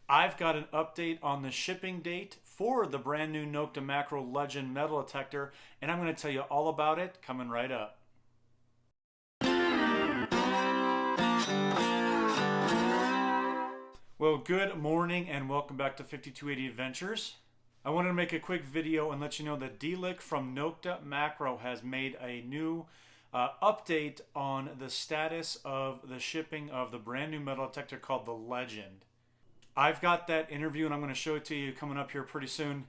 I've got an update on the shipping date for the brand new Nokta Makro Legend metal detector, and I'm going to tell you all about it coming right up. Well, good morning and welcome back to 5280 Adventures. I wanted to make a quick video and let you know that Dilek from Nokta Makro has made a new update on the status of the shipping of the brand new metal detector called the Legend. I've got that interview and I'm going to show it to you coming up here pretty soon.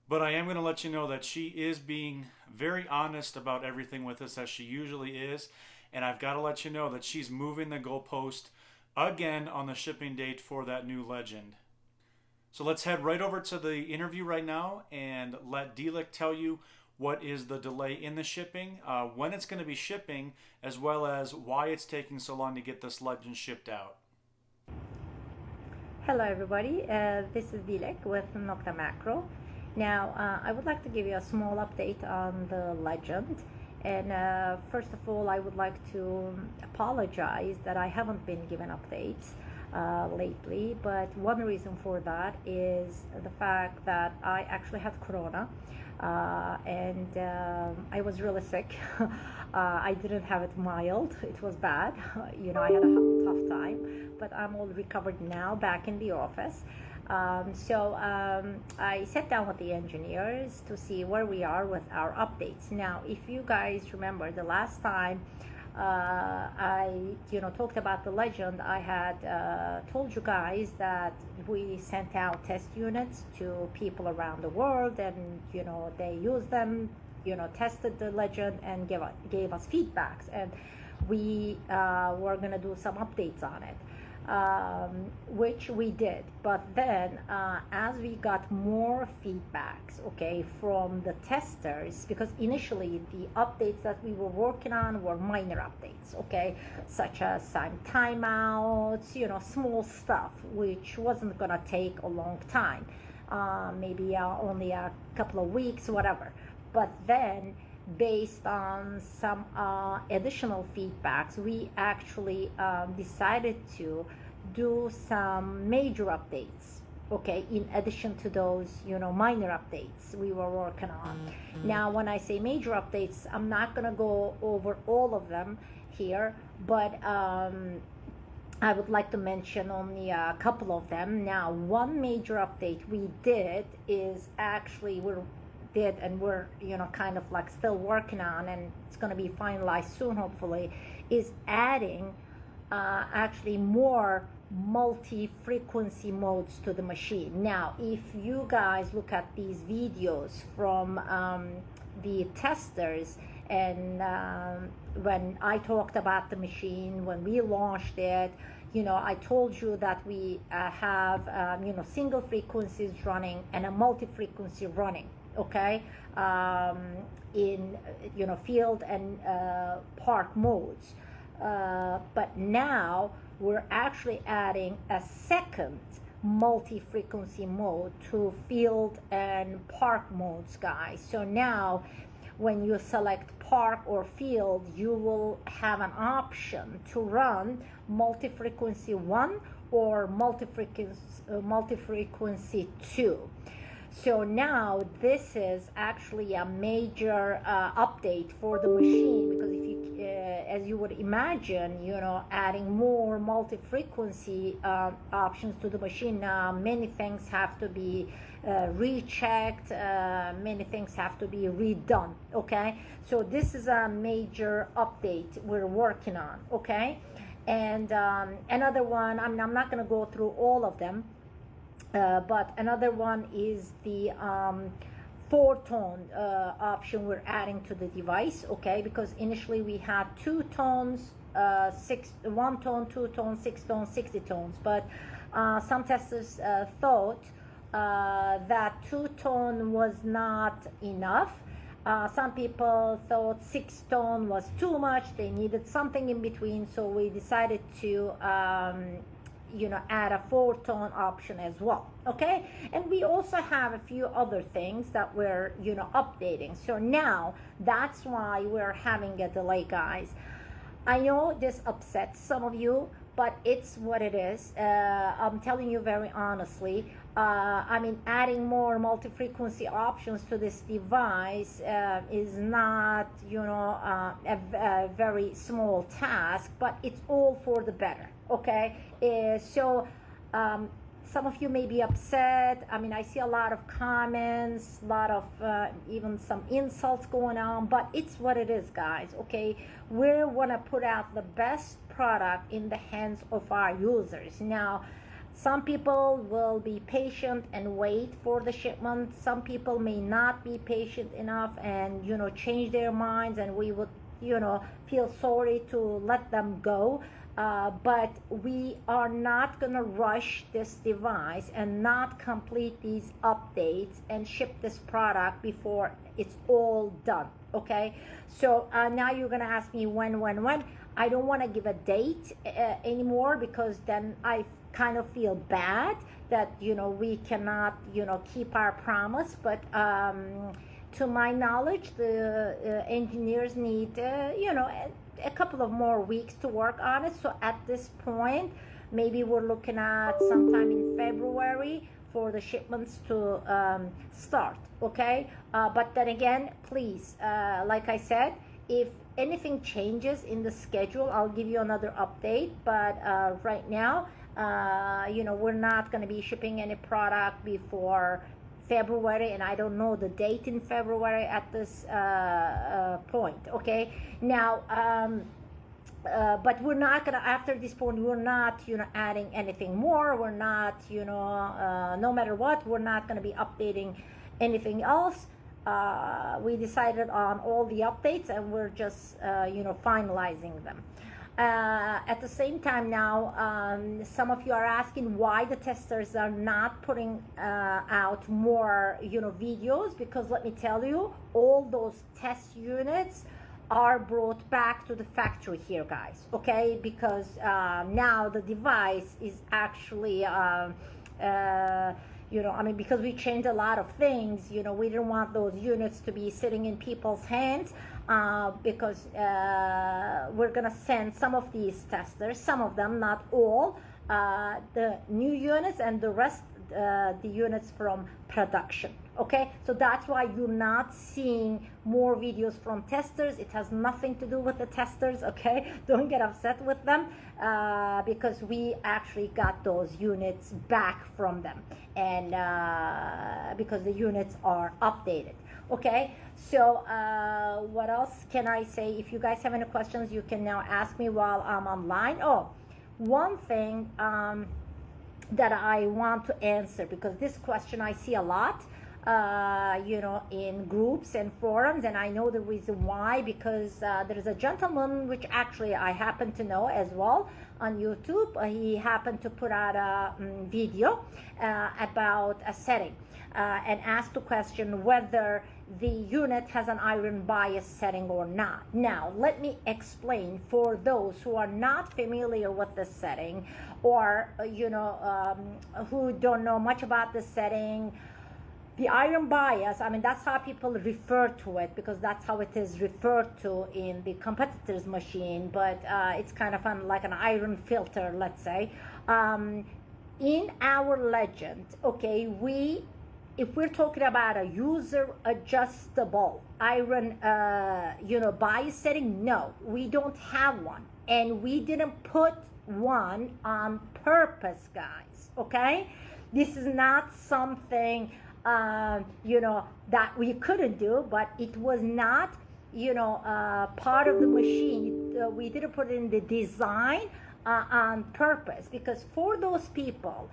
But I am going to let you know that she is being very honest about everything with us, as she usually is. And I've got to let you know that she's moving the goalpost again on the shipping date for that new Legend. So let's head right over to the interview right now and let Dilek tell you what is the delay in the shipping, when it's going to be shipping, as well as why it's taking so long to get this Legend shipped out. Hello everybody, this is Dilek with Nokta Makro. Now I would like to give you a small update on the Legend, and first of all I would like to apologize that I haven't been given updates lately, but one reason for that is the fact that I actually had corona and I was really sick. I didn't have it mild, it was bad. I had a tough time, but I'm all recovered now, back in the office. I sat down with the engineers to see where we are with our updates. Now, if you guys remember the last time I talked about the Legend, I had told you guys that we sent out test units to people around the world, and they used them, tested the Legend and gave us feedbacks, and we were going to do some updates on it, which we did. But then as we got more feedbacks, okay, from the testers, because initially the updates that we were working on were minor updates, okay, such as some timeouts, small stuff which wasn't gonna take a long time, maybe only a couple of weeks, whatever. But then based on some additional feedbacks, we actually decided to do some major updates, okay, in addition to those minor updates we were working on. Now when I say major updates, I'm not going to go over all of them here, but I would like to mention only a couple of them. Now, one major update we did is actually we're kind of like still working on, and it's going to be finalized soon hopefully, is adding actually more multi-frequency modes to the machine. Now if you guys look at these videos from the testers, and when I talked about the machine when we launched it, I told you that we have single frequencies running and a multi-frequency running, okay, in field and park modes, but now we're actually adding a second multi-frequency mode to field and park modes, guys. So now when you select park or field, you will have an option to run multi-frequency 1 or multi-frequency 2. So now this is actually a major update for the machine, because if you, as you would imagine, adding more multi-frequency options to the machine, many things have to be rechecked, many things have to be redone, okay? So this is a major update we're working on, okay? And another one, I'm not going to go through all of them, but another one is the 4-tone option we're adding to the device, okay, because initially we had 2 tones, 1 tone, 2 tone, 6 tone, 60 tones, but some testers thought that 2-tone was not enough. Some people thought 6-tone was too much, they needed something in between, so we decided to add a 4-tone option as well, okay? And we also have a few other things that we're updating. So now that's why we're having a delay, guys. I know this upsets some of you, but it's what it is. I'm telling you very honestly. I mean, adding more multi-frequency options to this device is not, a very small task, but it's all for the better, okay? Some of you may be upset. I mean, I see a lot of comments, a lot of even some insults going on, but it's what it is, guys, okay? We want to put out the best product in the hands of our users. Now, some people will be patient and wait for the shipment. Some people may not be patient enough and, change their minds, and we would, feel sorry to let them go. But we are not going to rush this device and not complete these updates and ship this product before it's all done, okay? So now you're going to ask me when. I don't want to give a date anymore, because then I kind of feel bad that, we cannot, keep our promise. But to my knowledge, the engineers need, a couple of more weeks to work on it. So at this point, maybe we're looking at sometime in February for the shipments to start, okay? But then again, please, like I said, if anything changes in the schedule, I'll give you another update. But right now, we're not going to be shipping any product before February, and I don't know the date in February at this point, okay? Now, but we're not gonna, after this point, we're not, adding anything more. We're not, no matter what, we're not gonna be updating anything else. We decided on all the updates, and we're just, finalizing them. At the same time now, some of you are asking why the testers are not putting out more, videos, because let me tell you, all those test units are brought back to the factory here, guys, okay? Because now the device is actually because we changed a lot of things, we didn't want those units to be sitting in people's hands, because we're gonna send some of these testers, some of them, not all, the new units, and the rest, the units from production, okay? So that's why you're not seeing more videos from testers. It has nothing to do with the testers, okay? Don't get upset with them, because we actually got those units back from them, and because the units are updated, okay? So what else can I say? If you guys have any questions, you can now ask me while I'm online. Oh, one thing that I want to answer, because this question I see a lot, in groups and forums, and I know the reason why, because there is a gentleman, which actually I happen to know as well, on YouTube. He happened to put out a video about a setting, and asked the question whether the unit has an iron bias setting or not. Now, let me explain for those who are not familiar with the setting, or who don't know much about the setting. The iron bias, I mean, that's how people refer to it, because that's how it is referred to in the competitor's machine, but it's kind of like an iron filter, let's say. In our legend, okay, if we're talking about a user adjustable iron bias setting, no, we don't have one, and we didn't put one on purpose, guys, okay? This is not something that we couldn't do, but it was not part of the machine. We didn't put it in the design on purpose, because for those people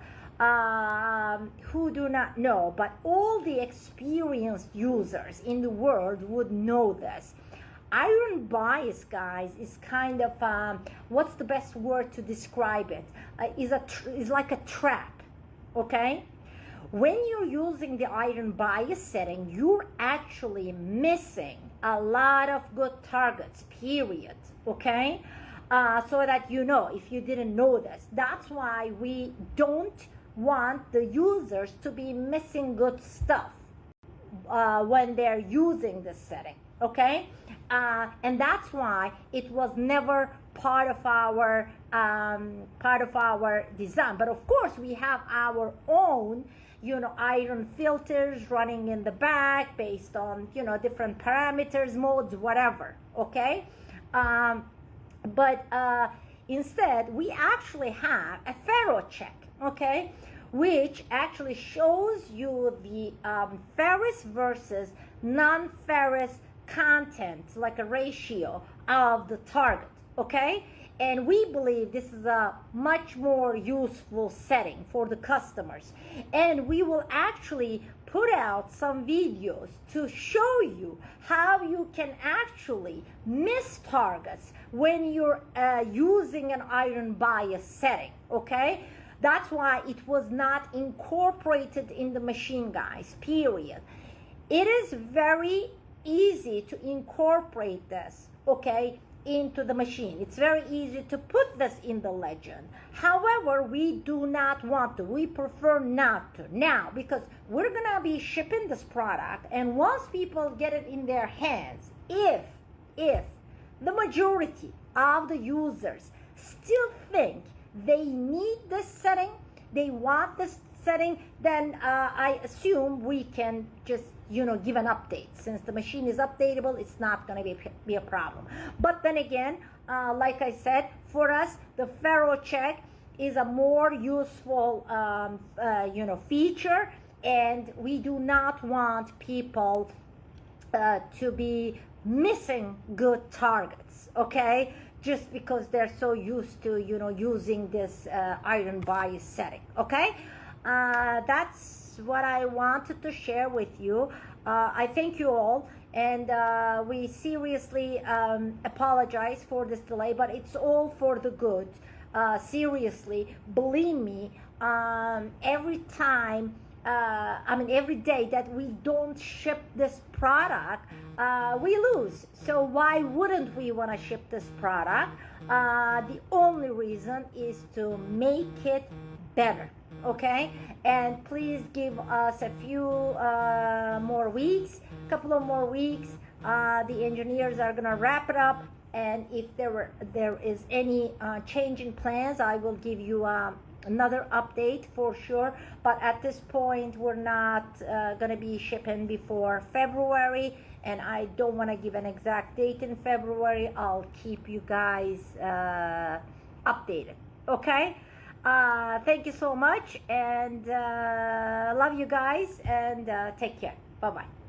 who do not know, but all the experienced users in the world would know this. Iron bias, guys, is kind of what's the best word to describe it? Is like a trap, okay? When you're using the iron bias setting, you're actually missing a lot of good targets, period, okay? So that if you didn't know this. That's why we don't want the users to be missing good stuff when they're using this setting, okay? and that's why it was never part of our design. But of course, we have our own, iron filters running in the back based on, different parameters, modes, whatever. Okay, but instead, we actually have a ferro check. Okay, which actually shows you the ferrous versus non-ferrous content, like a ratio of the target. Okay, and we believe this is a much more useful setting for the customers, and we will actually put out some videos to show you how you can actually miss targets when you're using an iron bias setting. Okay, that's why it was not incorporated in the machine, guys, period. It is very easy to incorporate this, okay, into the machine. It's very easy to put this in the legend. However, we do not want to. We prefer not to. Now, because we're gonna be shipping this product, and once people get it in their hands, if the majority of the users still think they need this setting, they want this setting, then I assume we can just give an update. Since the machine is updatable, it's not going to be a problem. But then again, like I said, for us, the ferro check is a more useful feature, and we do not want people to be missing good targets. Okay, just because they're so used to using this iron bias setting. Okay, that's what I wanted to share with you. I thank you all, and we seriously apologize for this delay, but it's all for the good. Seriously, believe me, every time every day that we don't ship this product, we lose. So why wouldn't we want to ship this product? The only reason is to make it better. Okay, and please give us a few more weeks, couple of more weeks. The engineers are gonna wrap it up, and if there is any change in plans, I will give you another update for sure. But at this point, we're not gonna be shipping before February, and I don't want to give an exact date in February. I'll keep you guys updated. Okay, thank you so much, and love you guys, and take care. Bye bye.